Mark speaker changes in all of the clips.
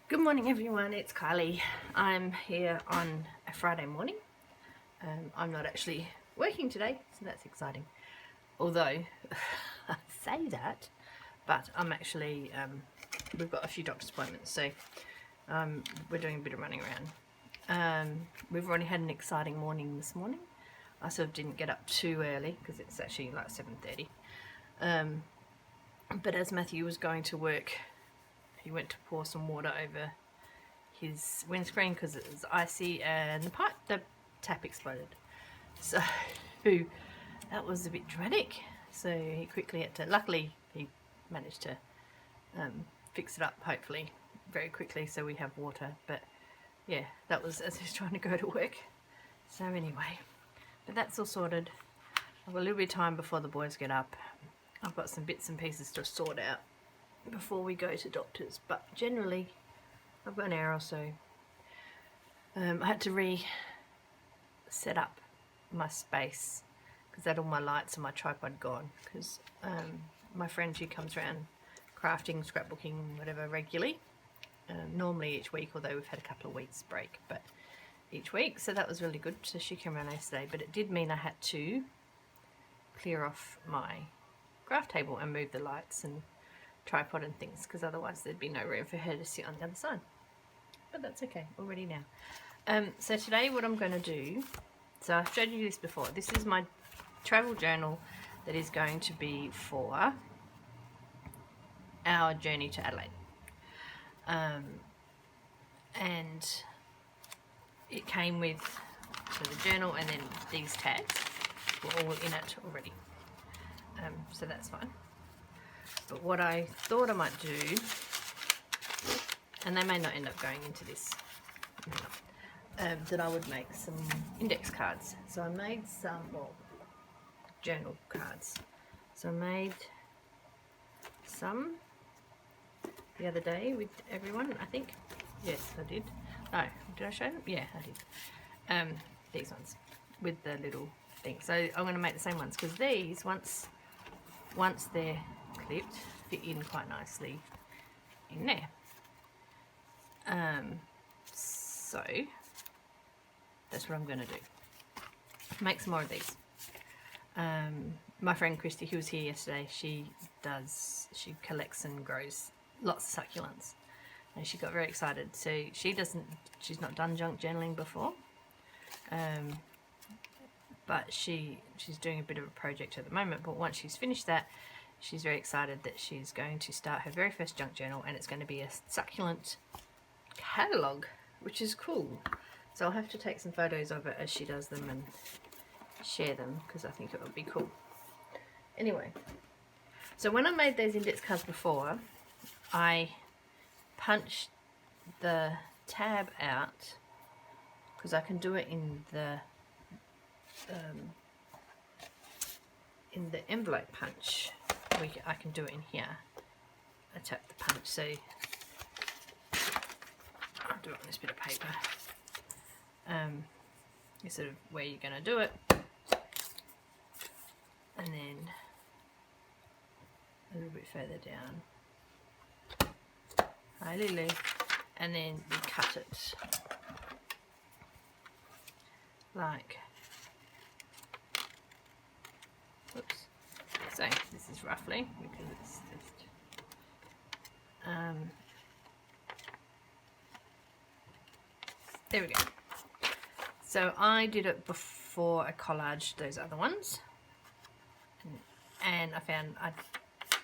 Speaker 1: Good morning everyone, it's Kylie. I'm here on a Friday morning. I'm not actually working today, so that's exciting. Although, I say that, but I'm actually, we've got a few doctor's appointments, so we're doing a bit of running around. We've already had an exciting morning this morning. I sort of didn't get up too early because it's actually like 7:30. But as Matthew was going to work, he went to pour some water over his windscreen because it was icy and the tap exploded. So that was a bit dramatic. So he quickly had to, luckily he managed to fix it up, hopefully, very quickly so we have water. But yeah, that was as he's trying to go to work. So anyway, but that's all sorted. I've got a little bit of time before the boys get up. I've got some bits and pieces to sort out before we go to doctors, but generally I've got an hour or so. I had to set up my space because I had all my lights and my tripod gone because my friend, she comes around crafting, scrapbooking, whatever, regularly. Normally each week, although we've had a couple of weeks break, but each week, so that was really good. So she came around yesterday, but it did mean I had to clear off my craft table and move the lights and tripod and things because otherwise there'd be no room for her to sit on the other side. But that's okay, we're ready now. So today what I'm going to do, so I've showed you this before, this is my travel journal that is going to be for our journey to Adelaide. And it came with the journal and then these tags were all in it already. So that's fine. But what I thought I might do, and they may not end up going into this, that I would make some index cards. So I made some, well, journal cards. So I made some the other day with everyone, I think. Yes, I did. No, did I show them? Yeah, I did. These ones with the little thing. So I'm going to make the same ones because these, once they're clipped, fit in quite nicely in there. So that's what I'm going to do. Make some more of these. My friend Christy, who was here yesterday, she collects and grows lots of succulents, and she got very excited. So she's not done junk journaling before, but she's doing a bit of a project at the moment. But once she's finished that, she's very excited that she's going to start her very first junk journal, and it's going to be a succulent catalogue, which is cool. So I'll have to take some photos of it as she does them and share them because I think it would be cool. Anyway, so when I made those index cards before, I punched the tab out because I can do it in the envelope punch. I can do it in here. I tap the punch, so I'll do it on this bit of paper. It's sort of where you're going to do it, and then a little bit further down. Hi Lily. And then we cut it like, oops. So this is roughly, because it's just there we go. So I did it before I collaged those other ones, and I found I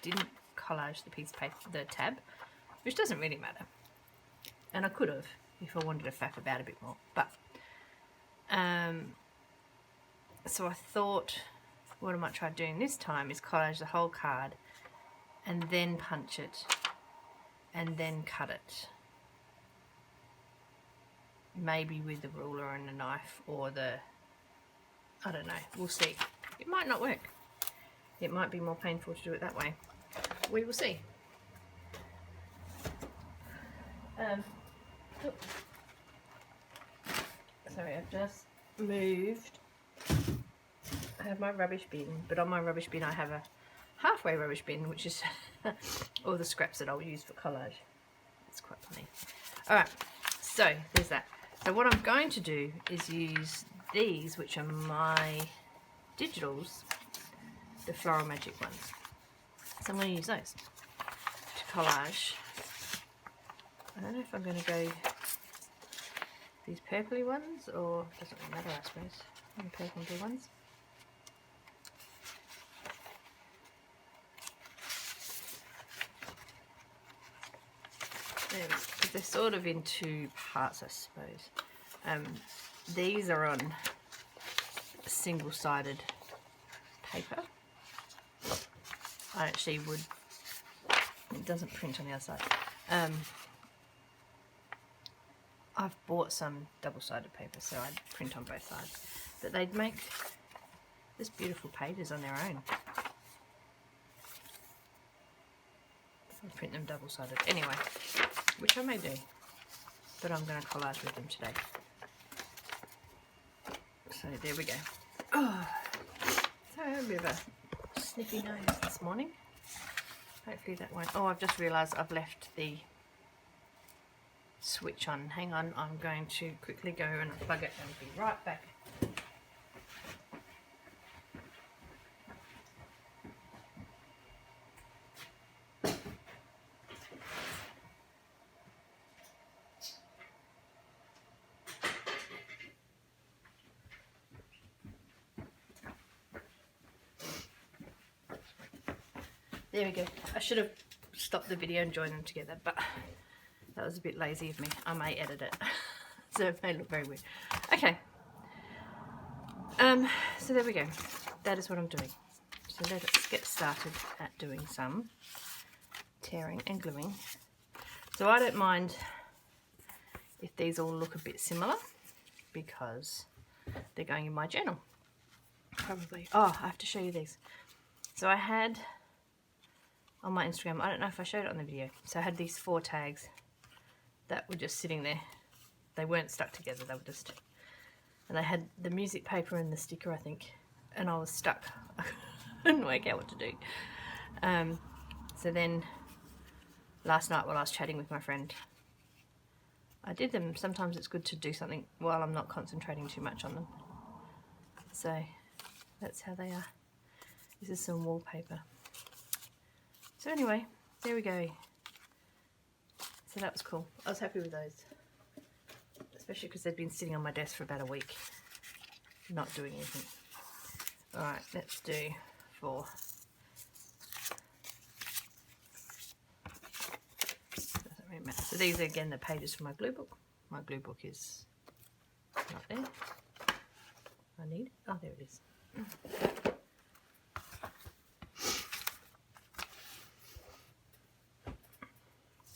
Speaker 1: didn't collage the piece of paper, the tab, which doesn't really matter, and I could have if I wanted to faff about a bit more, but so I thought what I might try doing this time is collage the whole card and then punch it and then cut it, maybe with a ruler and a knife, or I don't know, we'll see. It might not work. It might be more painful to do it that way. We will see. Sorry, I've just moved. I have my rubbish bin, but on my rubbish bin I have a halfway rubbish bin, which is all the scraps that I'll use for collage. It's quite funny. Alright, so there's that. So what I'm going to do is use these, which are my digitals, the Floral Magic ones. So I'm going to use those to collage. I don't know if I'm going to go these purpley ones, or doesn't really matter, I suppose. The purple and blue ones. Because they're sort of in two parts, I suppose. These are on single-sided paper. I actually would, it doesn't print on the other side. I've bought some double-sided paper, so I'd print on both sides. But they'd make just beautiful pages on their own. I'd print them double-sided. Anyway, which I may do, but I'm going to collage with them today. So there we go. Oh, so I have a bit of a sniffy nose this morning. Hopefully that won't... Oh, I've just realised I've left the switch on. Hang on, I'm going to quickly go and plug it and be right back. There we go. I should have stopped the video and joined them together, but that was a bit lazy of me. I may edit it, so it may look very weird. Okay. So there we go. That is what I'm doing. So let's get started at doing some tearing and gluing. So I don't mind if these all look a bit similar because they're going in my journal. Probably. Oh, I have to show you these. So I had on my Instagram, I don't know if I showed it on the video, so I had these 4 tags that were just sitting there. They weren't stuck together, they were just, and they had the music paper and the sticker, I think, and I was stuck. I couldn't work out what to do. So then last night while I was chatting with my friend, I did them. Sometimes it's good to do something while I'm not concentrating too much on them. So that's how they are. This is some wallpaper. So anyway, there we go. So that was cool. I was happy with those. Especially because they'd been sitting on my desk for about a week. Not doing anything. Alright, let's do 4. Doesn't really matter. So these are again the pages for my glue book. My glue book is not there. I need it. Oh, there it is.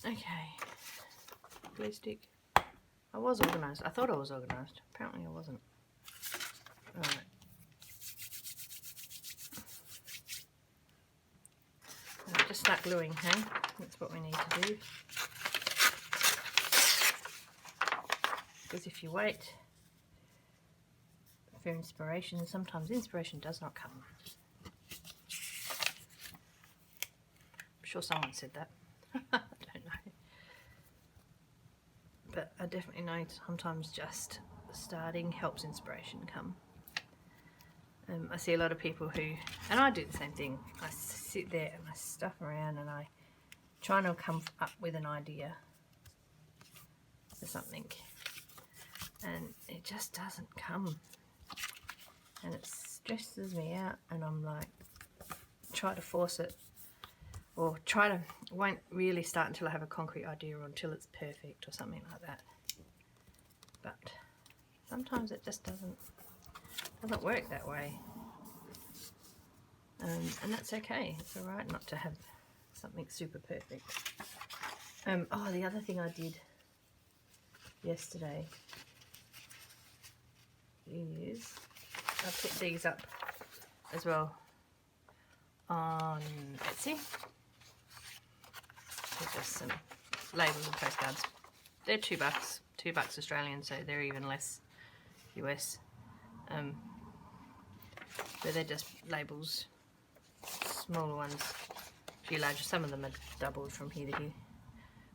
Speaker 1: Okay, glue stick. I was organised. I thought I was organised. Apparently I wasn't. Alright. Just start gluing, hey? That's what we need to do. Because if you wait for inspiration, sometimes inspiration does not come. I'm sure someone said that. I don't know. But I definitely know sometimes just starting helps inspiration come. I see a lot of people who, and I do the same thing, I sit there and I stuff around and I try to come up with an idea for something and it just doesn't come, and it stresses me out, and I'm like, try to force it, or won't really start until I have a concrete idea or until it's perfect or something like that. But sometimes it just doesn't work that way, and that's okay. It's alright not to have something super perfect. Oh, the other thing I did yesterday is I put these up as well on Etsy. They're just some labels and postcards. They're $2, $2 Australian, so they're even less US. But they're just labels, smaller ones, a few larger. Some of them are doubled from here to here.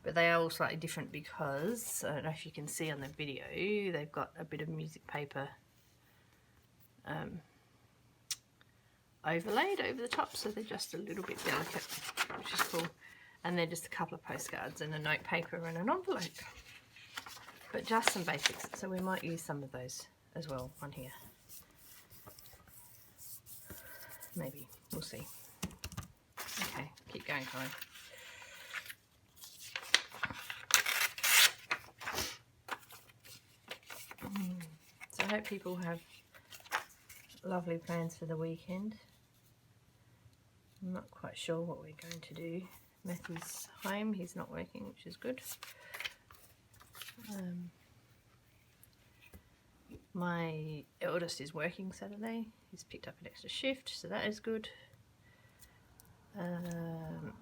Speaker 1: But they are all slightly different because, I don't know if you can see on the video, they've got a bit of music paper overlaid over the top, so they're just a little bit delicate, which is cool. And they're just a couple of postcards and a note paper and an envelope. But just some basics, so we might use some of those as well on here. Maybe, we'll see. Okay, keep going, Colin. So I hope people have lovely plans for the weekend. I'm not quite sure what we're going to do. Matthew's home, he's not working, which is good. My eldest is working Saturday. He's picked up an extra shift, so that is good. And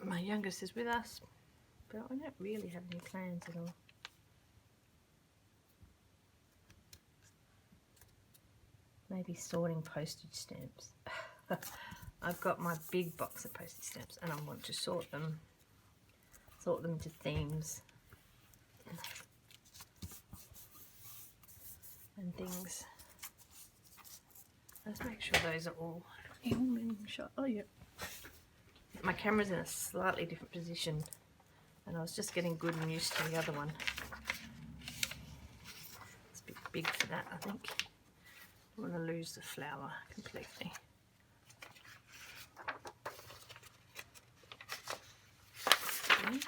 Speaker 1: my youngest is with us, but I don't really have any plans at all. Maybe sorting postage stamps. I've got my big box of postage stamps and I want to sort them to themes and things. Let's make sure those are all in shot. Oh yeah. My camera's in a slightly different position and I was just getting good and used to the other one. It's a bit big for that, I think. I want to lose the flower completely. Okay.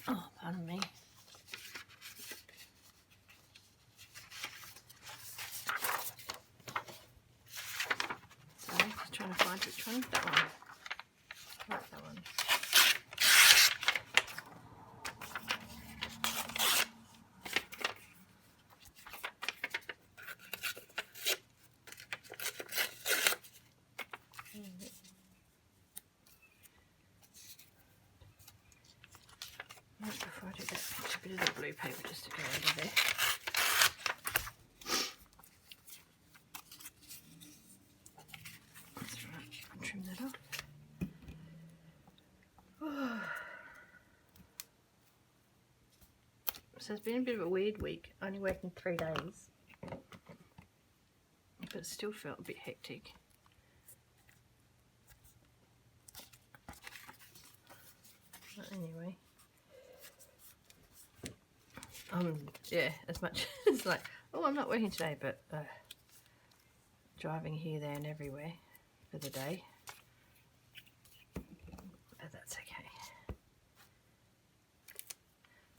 Speaker 1: Oh, pardon me. So, just trying to find which one. That one. I like that one. Before I do that, put a bit of the blue paper just to go under there. That's right, I'll trim that off. So it's been a bit of a weird week, only working 3 days, but it still felt a bit hectic. But anyway. Yeah, as much as like, oh, I'm not working today, but driving here, there and everywhere for the day, but that's okay.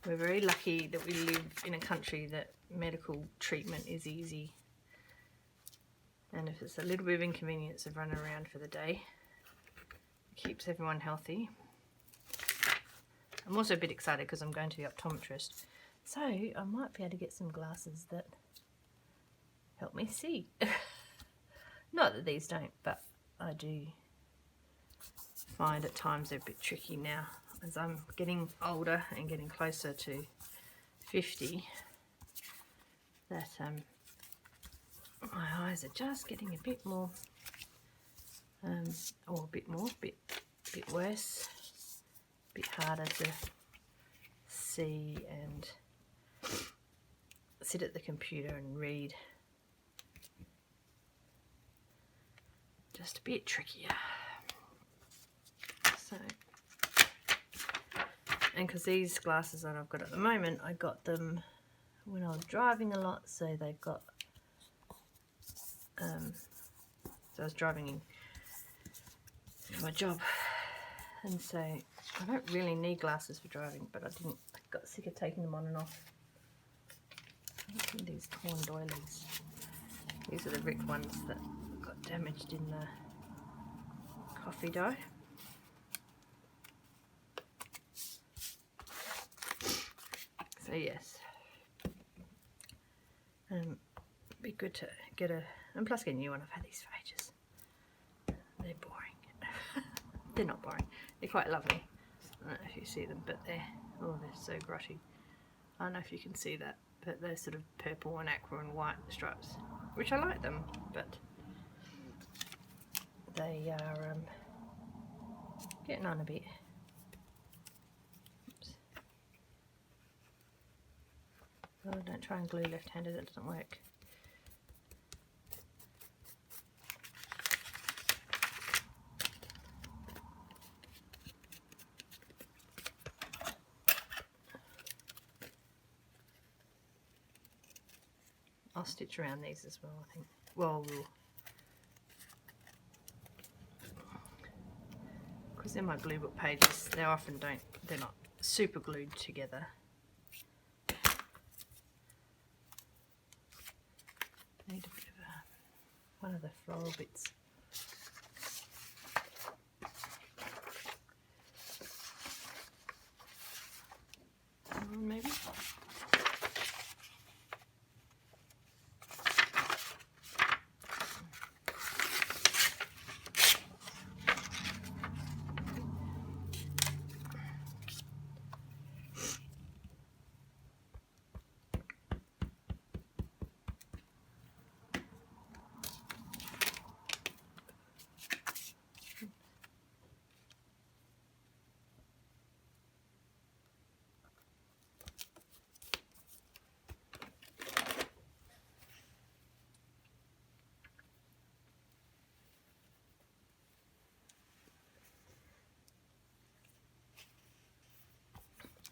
Speaker 1: We're very lucky that we live in a country that medical treatment is easy, and if it's a little bit of inconvenience of running around for the day, it keeps everyone healthy. I'm also a bit excited because I'm going to the optometrist. So I might be able to get some glasses that help me see. Not that these don't, but I do find at times they're a bit tricky now. As I'm getting older and getting closer to 50, that my eyes are just getting a bit more, or a bit worse, a bit harder to see and sit at the computer and read. Just a bit trickier. So, and because these glasses that I've got at the moment, I got them when I was driving a lot, so they've got, so I was driving in for my job, and so I don't really need glasses for driving, but I got sick of taking them on and off. I think these torn doilies. These are the Rick ones that got damaged in the coffee dough. So yes, be good to get and plus get a new one. I've had these for ages. They're boring. They're not boring. They're quite lovely. I don't know if you see them, but they're so grotty. I don't know if you can see that. but they're sort of purple and aqua and white stripes, which I like them, but they are getting on a bit. Oops. Oh, don't try and glue left-handed, it doesn't work. I'll stitch around these as well, I think. Well, because they're my Glue Book pages, they often don't, they're not super glued together. Need a bit of one of the floral bits. Maybe.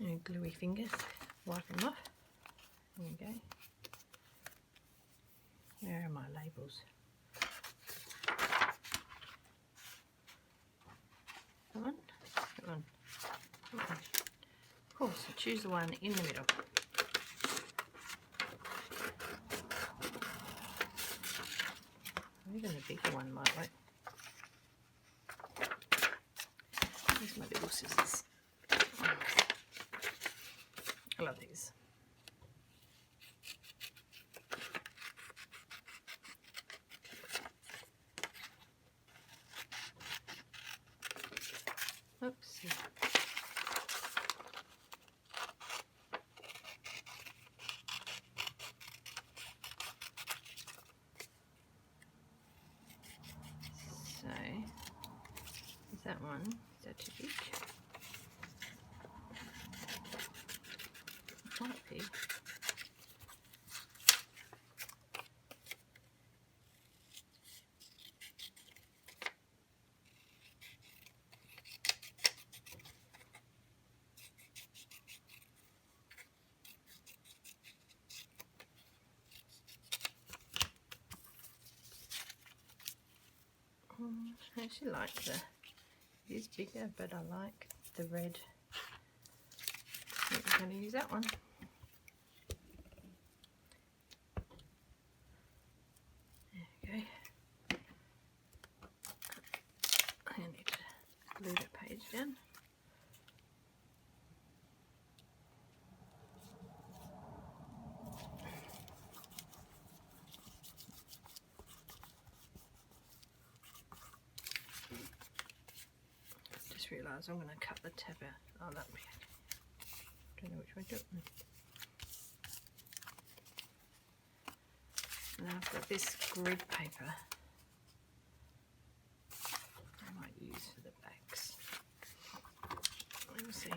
Speaker 1: And gluey fingers, wipe them off. There you go. Where are my labels? Come on, come on, come on. Of course, choose the one in the middle. Even the bigger one might work. Here's my little scissors. I love these. Oops. So, is that one? Is that too big? It might be. I actually like the, it is bigger, but I like the red. I think we're going to use that one. There we go. I need to glue that page down. Realise I'm going to cut the tab out. Oh, that'll be okay. Don't know which way to do it. Now I've got this grid paper I might use for the backs. Let me see.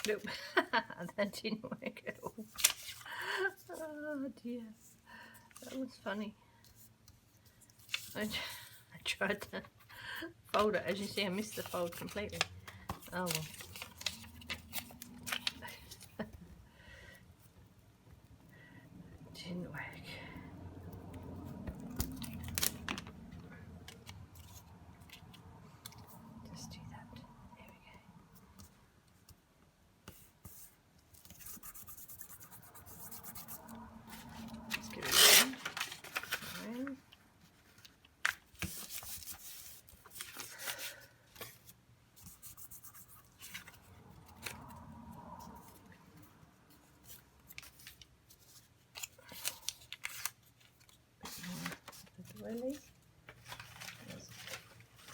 Speaker 1: Nope, that didn't work at all. Oh dear, that was funny. I tried to fold it. As you see, I missed the fold completely. Oh well. Didn't work. Just do that. There we go. Let's give it a run. these?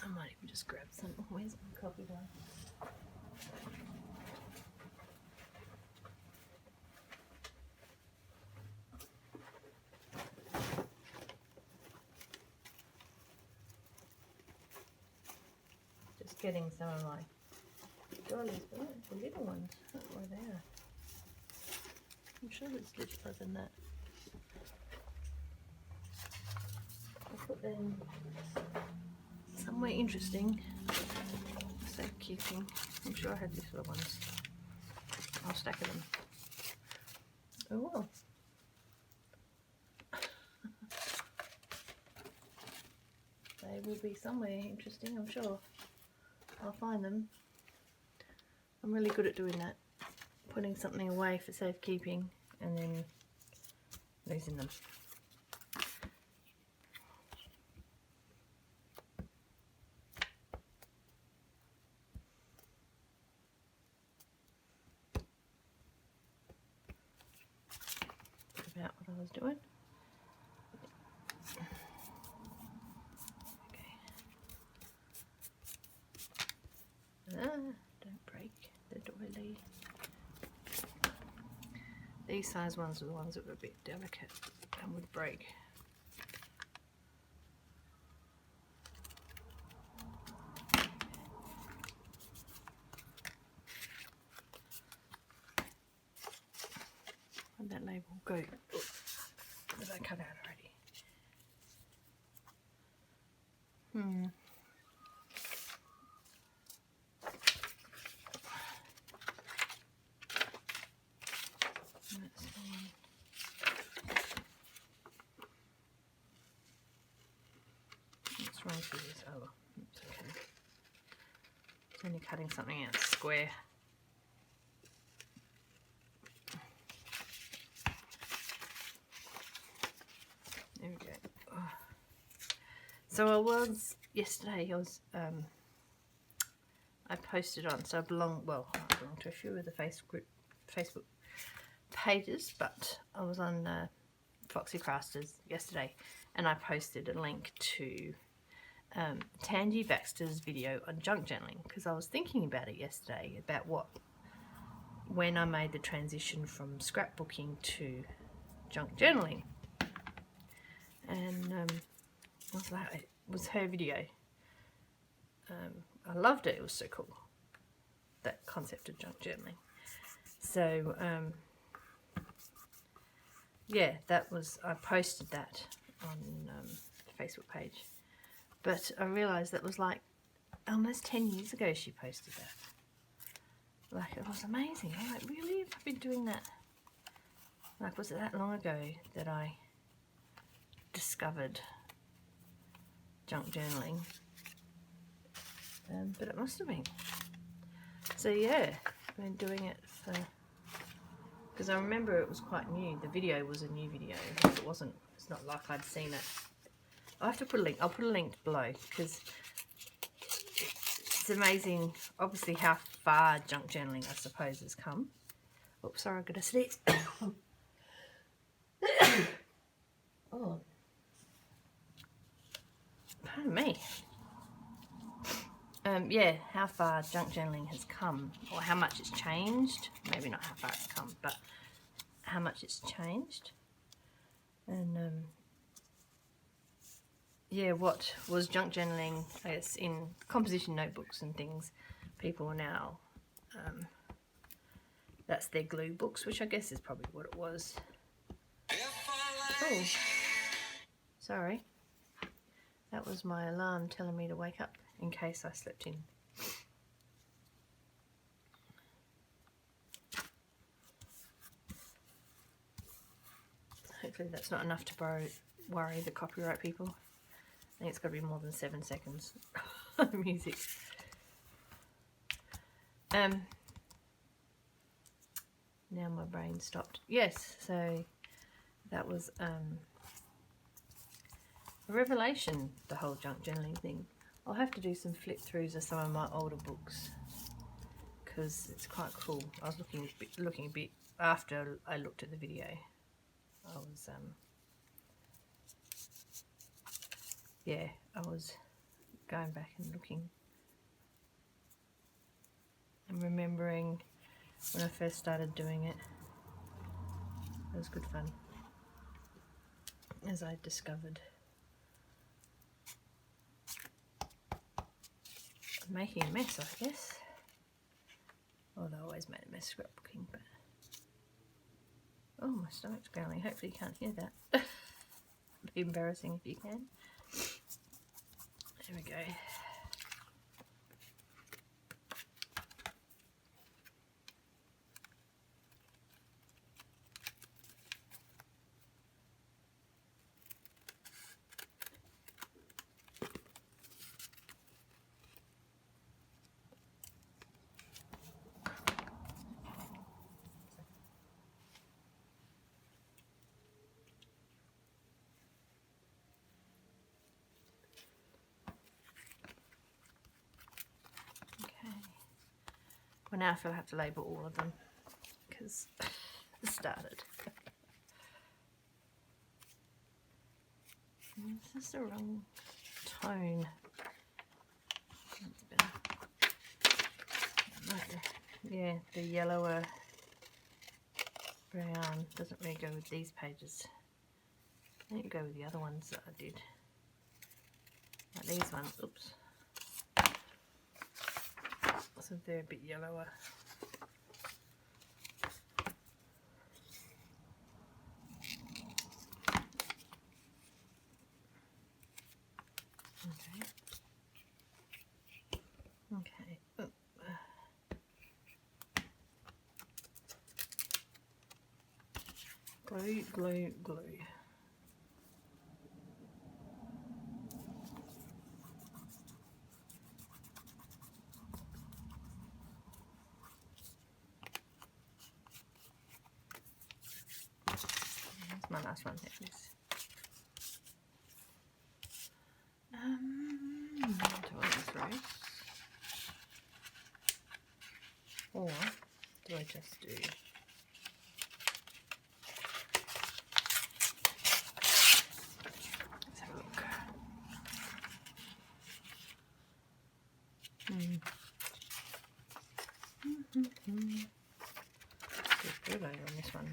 Speaker 1: I might even just grab some. Where's my coffee bar? Just getting some of my dollies, but the little ones, I don't know where they are. I'm sure it's littler than that. I'll put them somewhere interesting, safekeeping. I'm sure I had these little ones. I'll stack them. Oh well. They will be somewhere interesting, I'm sure. I'll find them. I'm really good at doing that. Putting something away for safekeeping and then losing them. About what I was doing. Don't break the doily. These size ones are the ones that were a bit delicate and would break. Where'd that label go? Did I cut out already? That's the one. Let's run through this. Oh, it's okay. It's only cutting something out square. There we go. Oh. So I was yesterday. I posted on. So I belong to a few of the Facebook pages, but I was on Foxy Crafters yesterday, and I posted a link to Tangi Baxter's video on junk journaling, because I was thinking about it yesterday, about when I made the transition from scrapbooking to junk journaling, and I was like, it was her video. I loved it. It was so cool, that concept of junk journaling. So yeah, I posted that on the Facebook page, but I realised that was like almost 10 years ago she posted that. Like, it was amazing. I'm like, really? Have I been doing that? Like, was it that long ago that I discovered junk journaling? But it must have been. So yeah, I've been doing it for, because I remember it was quite new. The video was a new video. It's not like I'd seen it. I'll have to put a link. I'll put a link below, because it's amazing, obviously, how far junk journaling, I suppose, has come. Oops, sorry, I've got to sneeze. Oh, pardon me. Yeah, how far junk journaling has come, or how much it's changed. Maybe not how far it's come, but how much it's changed. And yeah, what was junk journaling, I guess, in composition notebooks and things, people are now, that's their glue books, which I guess is probably what it was. Oh, sorry. That was my alarm telling me to wake up in case I slept in. Hopefully that's not enough to worry the copyright people. I think it's got to be more than 7 seconds of music. Now my brain stopped. Yes, so that was a revelation, the whole junk journaling thing. I'll have to do some flip throughs of some of my older books, because it's quite cool. I was looking a bit after I looked at the video. I was yeah, I was going back and looking and remembering when I first started doing it. It was good fun, as I discovered. Making a mess, I guess. Although I always made a mess scrapbooking, but oh, my stomach's growling. Hopefully you can't hear that. It'd be embarrassing if you can. There we go. Well, now I feel I have to label all of them because it started. This is the wrong tone. Yeah, the yellower brown doesn't really go with these pages. I think it go with the other ones that I did. Like these ones, oops. So they're a bit yellower. Okay. Okay. Oh. Glue, glue, glue. That's my last one, please. Do I use those? Or do I just do... Let's have a look. There's glue on this one.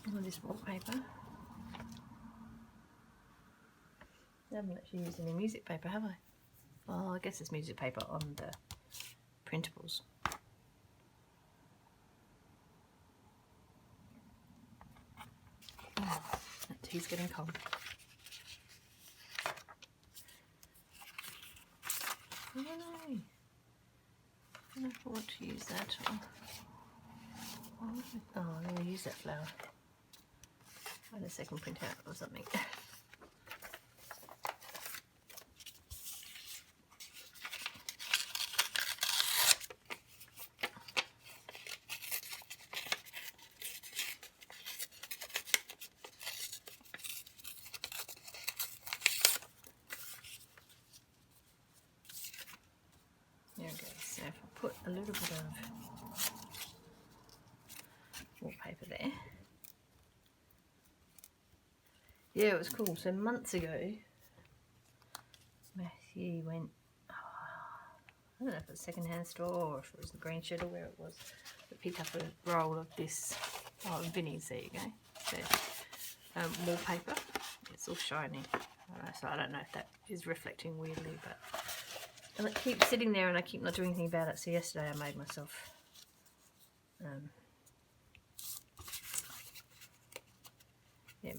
Speaker 1: Oh, this wallpaper. I haven't actually used any music paper, have I? Well, I guess there's music paper on the printables. Oh, that tea's getting cold. Oh no! I don't know if I want to use that. Oh, I'm going to use that flower. I had a second print out or something. There we go. So if I put a little bit of wallpaper there. Yeah, it was cool. So months ago, Matthew went, I don't know if it was a second-hand store or if it was the Green Shed or where it was, but picked up a roll of this, Vinnie's, there you go. So, wallpaper. It's all shiny. So I don't know if that is reflecting weirdly, but and it keeps sitting there and I keep not doing anything about it. So yesterday I made myself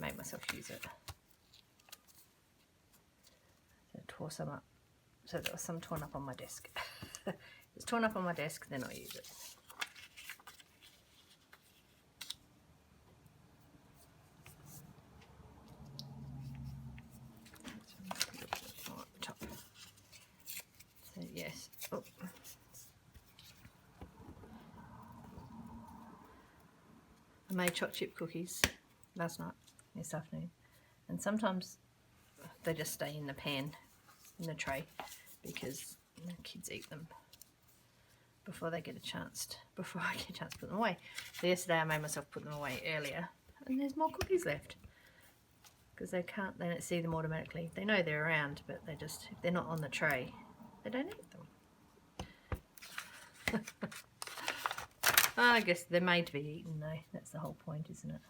Speaker 1: made myself use it. So I tore some up. So there was some torn up on my desk. It's torn up on my desk, then I use it. So yes. Oh. I made chocolate chip cookies last night, this afternoon, and sometimes they just stay in the pan, in the tray, because the kids eat them before I get a chance to put them away. So yesterday I made myself put them away earlier, and there's more cookies left. because they don't see them automatically. They know they're around, but if they're not on the tray, they don't eat them. I guess they're made to be eaten though. That's the whole point, isn't it?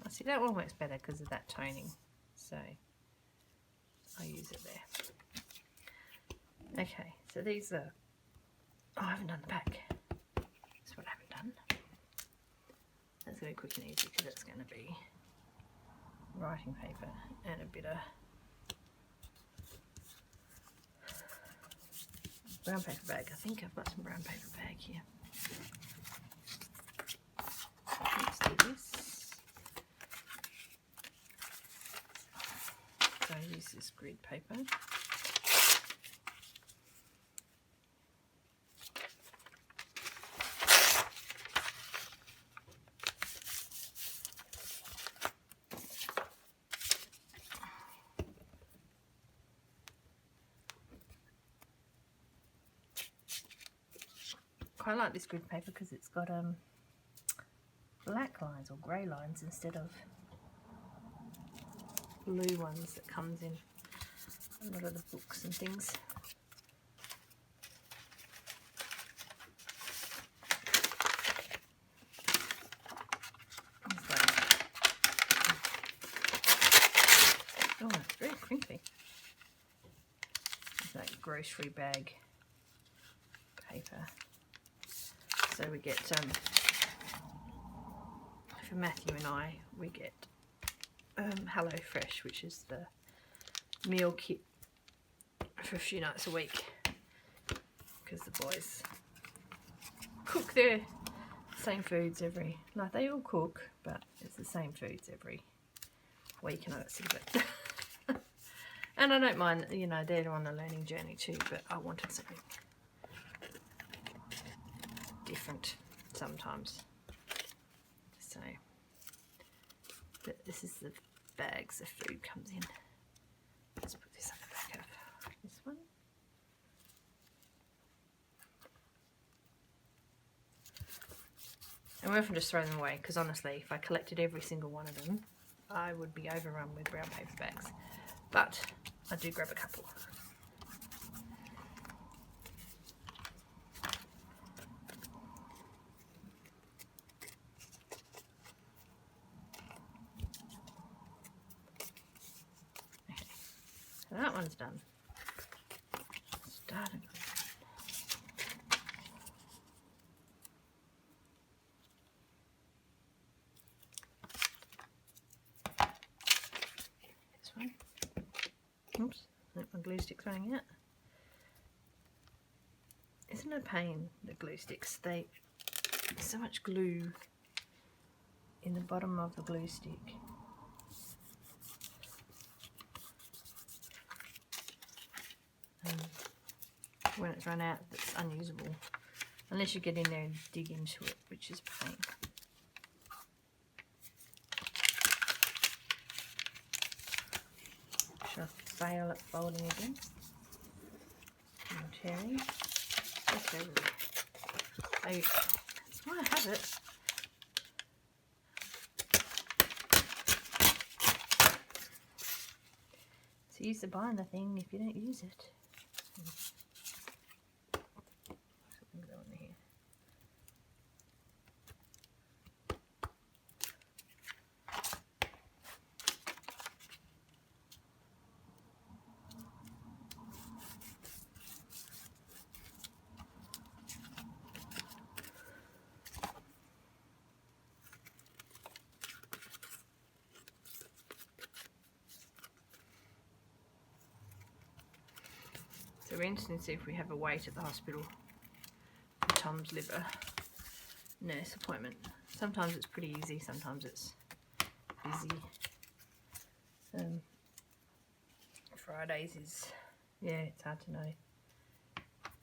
Speaker 1: I see that one works better because of that toning, so I use it there. Okay, so these are, oh, I haven't done the back. That's what I haven't done. That's going to be quick and easy because it's going to be writing paper and a bit of brown paper bag. I think I've got some brown paper bag here. Let's do this. So I use this grid paper. Quite like this grid paper because it's got black lines or grey lines instead of blue ones that comes in a lot of the books and things. Oh, it's very crinkly. It's like grocery bag paper. So we get, for Matthew and I, we get Hello Fresh, which is the meal kit for a few nights a week, because the boys cook their same foods like they all cook, but it's the same foods every week, and I got sick of it. And I don't mind, you know, they're on a learning journey too, but I wanted something different sometimes. So this is the bags the food comes in. Let's put this on the back of this one. And we often just throw them away because honestly, if I collected every single one of them, I would be overrun with brown paper bags. But I do grab a couple. That one's done. Started. This one. Oops, my glue stick's running out. Isn't it a pain, the glue sticks? There's so much glue in the bottom of the glue stick. When it's run out, it's unusable unless you get in there and dig into it, which is a pain. Should I fail at folding again? And tearing. Let's go with it. That's why I have it. It's use the buying the thing if you don't use it. So we're interested to see if we have a wait at the hospital for Tom's liver nurse appointment. Sometimes it's pretty easy, sometimes it's busy. Fridays is, yeah, it's hard to know.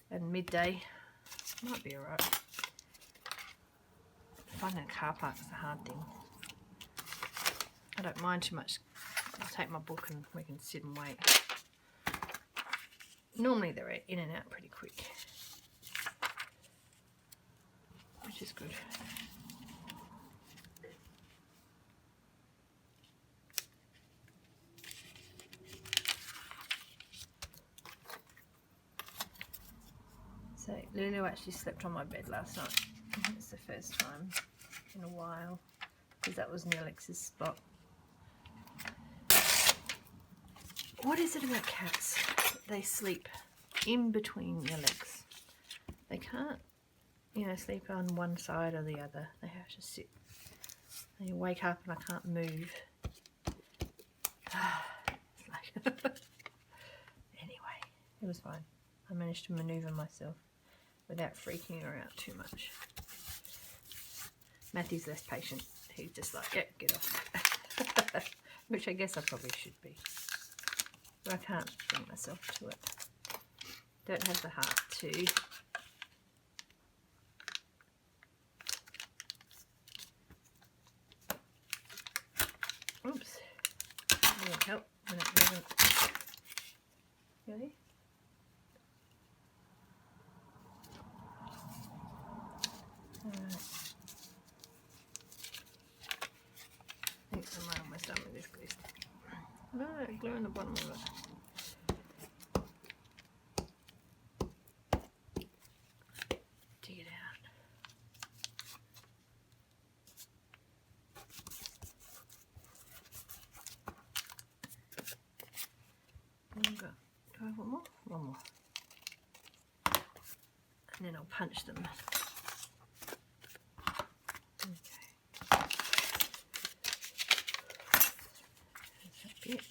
Speaker 1: And midday might be alright. Finding a car park is the hard thing. I don't mind too much. I'll take my book and we can sit and wait. normally they're in and out pretty quick, which is good. So Lulu actually slept on my bed last night. It's the first time in a while, because that was Neelix's spot. What is it about cats? They sleep in between your legs. They can't, you know, sleep on one side or the other. They have to sit. And you wake up and I can't move. Anyway, it was fine. I managed to maneuver myself without freaking her out too much. Matthew's less patient. He's just like, yeah, get off. Which I guess I probably should be. But I can't bring myself to it. Don't have the heart to. Oops. That won't help when it doesn't. Really? Alright. I think I'm almost done with this glue stick. No, glue in the bottom of it. Dig it out. Do I have one more? One more. And then I'll punch them. Okay. There's that bit.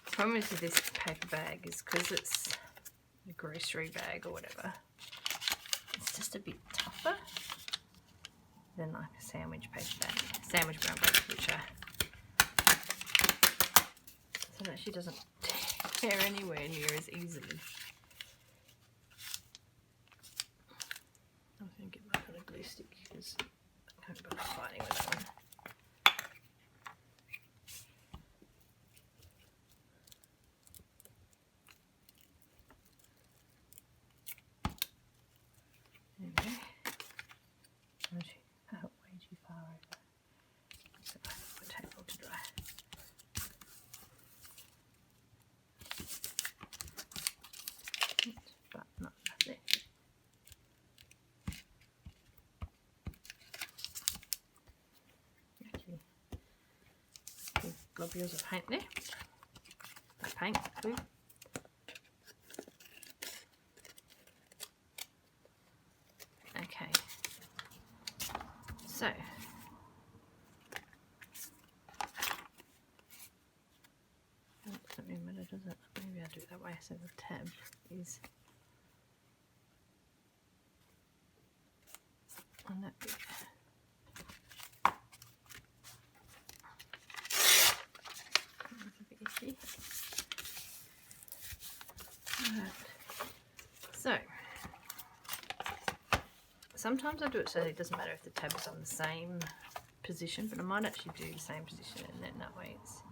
Speaker 1: The problem with this paper bag is because it's a grocery bag or whatever, it's just a bit tougher than like a sandwich paper bag, sandwich brown bag, which so that she doesn't tear anywhere near as easily. I'm going to get my other glue stick because I can't bother fighting with that one. Way too far over. So I have to table to dry. But not enough there. Actually, big globules of paint there. Not paint, glue. Okay. So, doesn't really matter, does it? Maybe I'll do it that way so the tab is on that bit. That's a bit itchy. Alright. So, sometimes I do it so it doesn't matter if the tab is on the same position, but I might actually do the same position and then that way it's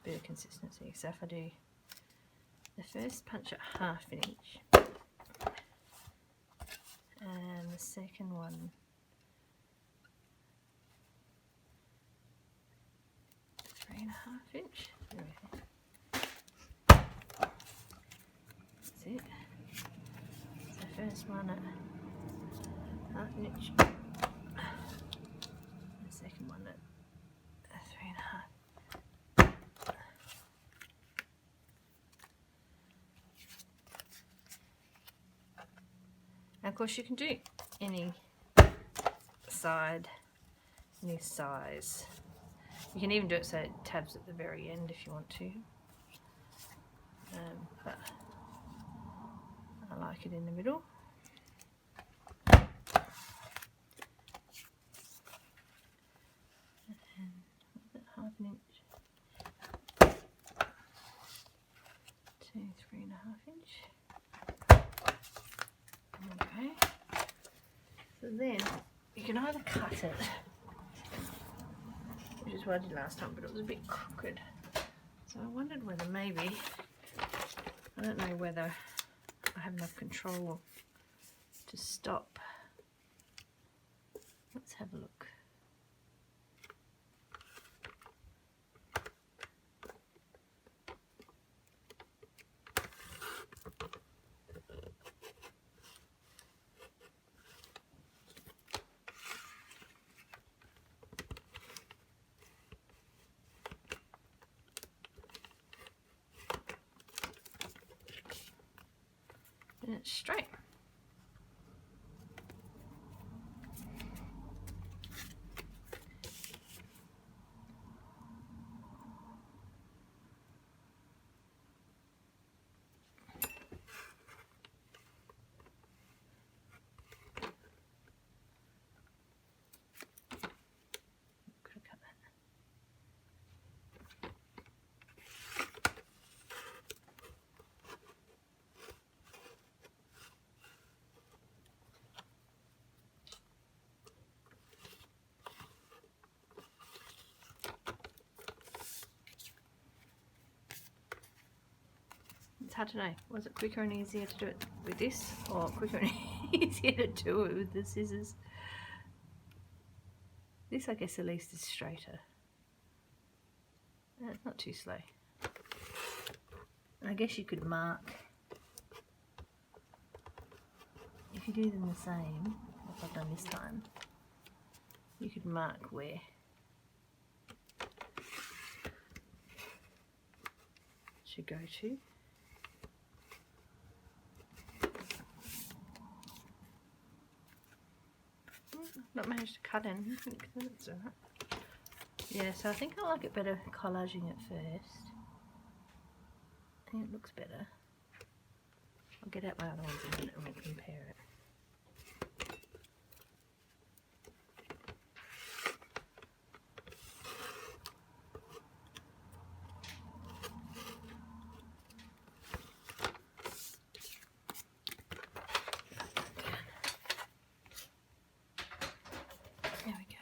Speaker 1: a bit of consistency. So if I do the first punch at 1/2 inch and the second one at 3.5 inch. There we go. That's it. So first one at 1/2 inch. The second one at 3.5. And of course you can do any side, any size. You can even do it so it tabs at the very end if you want to. But I like it in the middle. And half an inch. 2, 3.5 inch. Okay. So then you can either cut it, which is what I did last time, but it was a bit crooked. So I wondered whether maybe, I don't know whether I have enough control to stop. Let's have a look. And it's straight. Could have cut that. It's hard to know. Was it quicker and easier to do it with this, or quicker and easier to do it with the scissors? This, I guess, at least is straighter. It's not too slow. And I guess you could mark, if you do them the same, like I've done this time, you could mark where it should go to. Not managed to cut in. That's alright. Yeah, so I think I like it better collaging it first. I think it looks better. I'll get out my other ones in a minute and we'll compare it. There we go.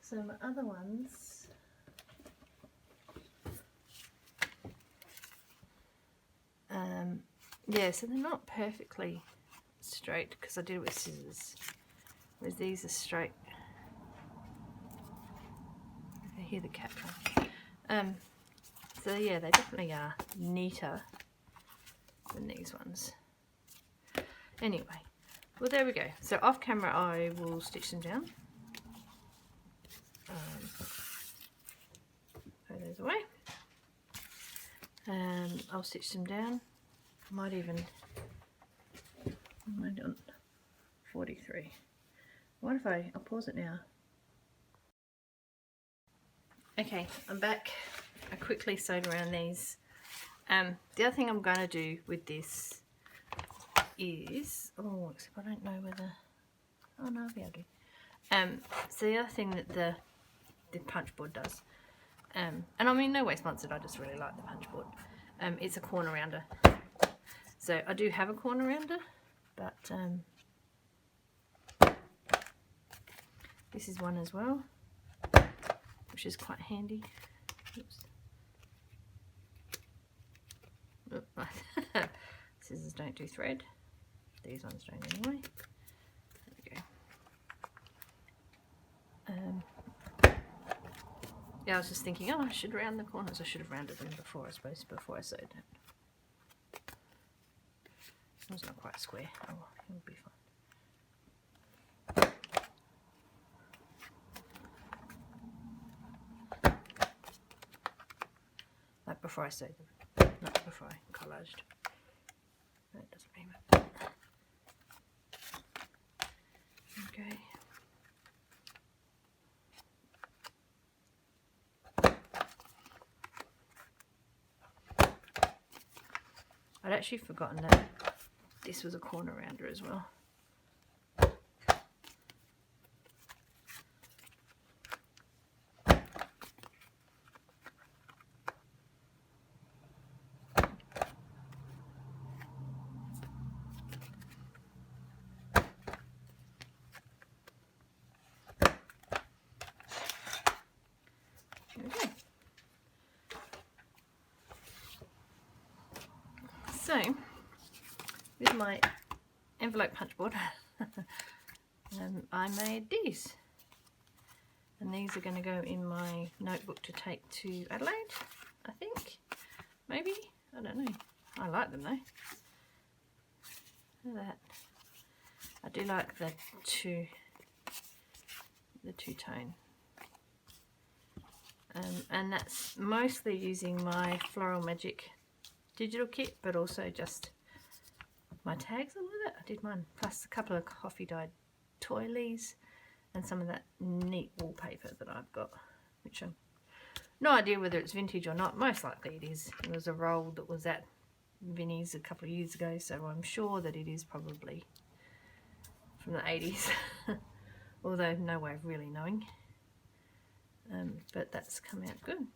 Speaker 1: So my other ones, yeah, so they're not perfectly straight because I did it with scissors, whereas these are straight. I hear the cat come. So yeah, they definitely are neater than these ones. Anyway, well there we go. So off camera I will stitch them down. Throw those away. I'll stitch them down. I might even, what am I doing? 43. What if I'll pause it now. Okay, I'm back. I quickly sewed around these. The other thing I'm going to do with this is, oh, except I don't know whether, oh no, I'll be able to. So the other thing that the punch board does, and I mean no way sponsored, I just really like the punch board. It's a corner rounder. So I do have a corner rounder, but this is one as well, which is quite handy. Oops. Oh, scissors don't do thread. These ones don't anyway. There we go. Yeah, I was just thinking, oh, I should round the corners. I should have rounded them before, I suppose, before I sewed it. It's not quite square. Oh, it'll be fine. Like before I sewed them, not before I collaged. That doesn't mean it. Okay. actually forgotten that this was a corner rounder as well. Okay. So, with my envelope punch board, I made these. And these are going to go in my notebook to take to Adelaide, I think. Maybe? I don't know. I like them though. Look at that. I do like the two-tone. And that's mostly using my Floral Magic digital kit, but also just my tags and all that. I did mine, plus a couple of coffee dyed toilies and some of that neat wallpaper that I've got, which I'm no idea whether it's vintage or not. Most likely it is. It was a roll that was at Vinnie's a couple of years ago, so I'm sure that it is probably from the 80s. Although no way of really knowing. But that's come out good.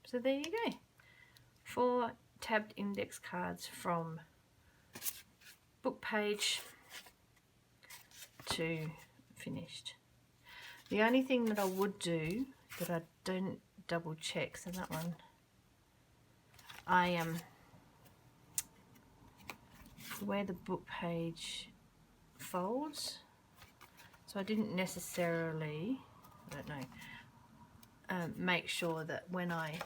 Speaker 1: So there you go. 4 tabbed index cards from book page to finished. The only thing that I would do that I don't double check, so that one I where the book page folds, so I didn't necessarily, I don't know, make sure that when I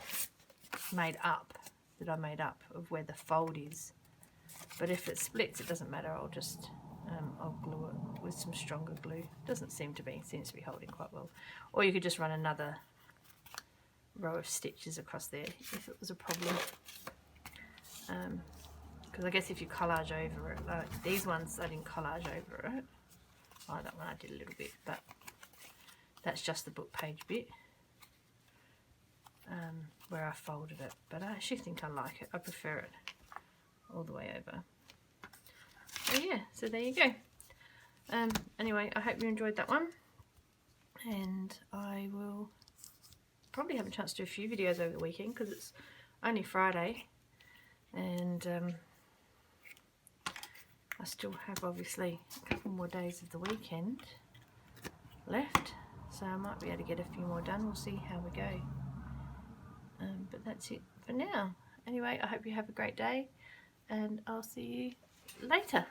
Speaker 1: made up of where the fold is. But if it splits, it doesn't matter. I'll just I'll glue it with some stronger glue. Doesn't seem to be. It seems to be holding quite well. Or you could just run another row of stitches across there if it was a problem. Because I guess if you collage over it, like these ones I didn't collage over it. Oh, that one I did a little bit, but that's just the book page bit. Where I folded it, but I actually think I like it. I prefer it all the way over. So yeah, so there you go. Anyway, I hope you enjoyed that one, and I will probably have a chance to do a few videos over the weekend because it's only Friday, and I still have obviously a couple more days of the weekend left, so I might be able to get a few more done. We'll see how we go. But that's it for now. Anyway, I hope you have a great day, and I'll see you later.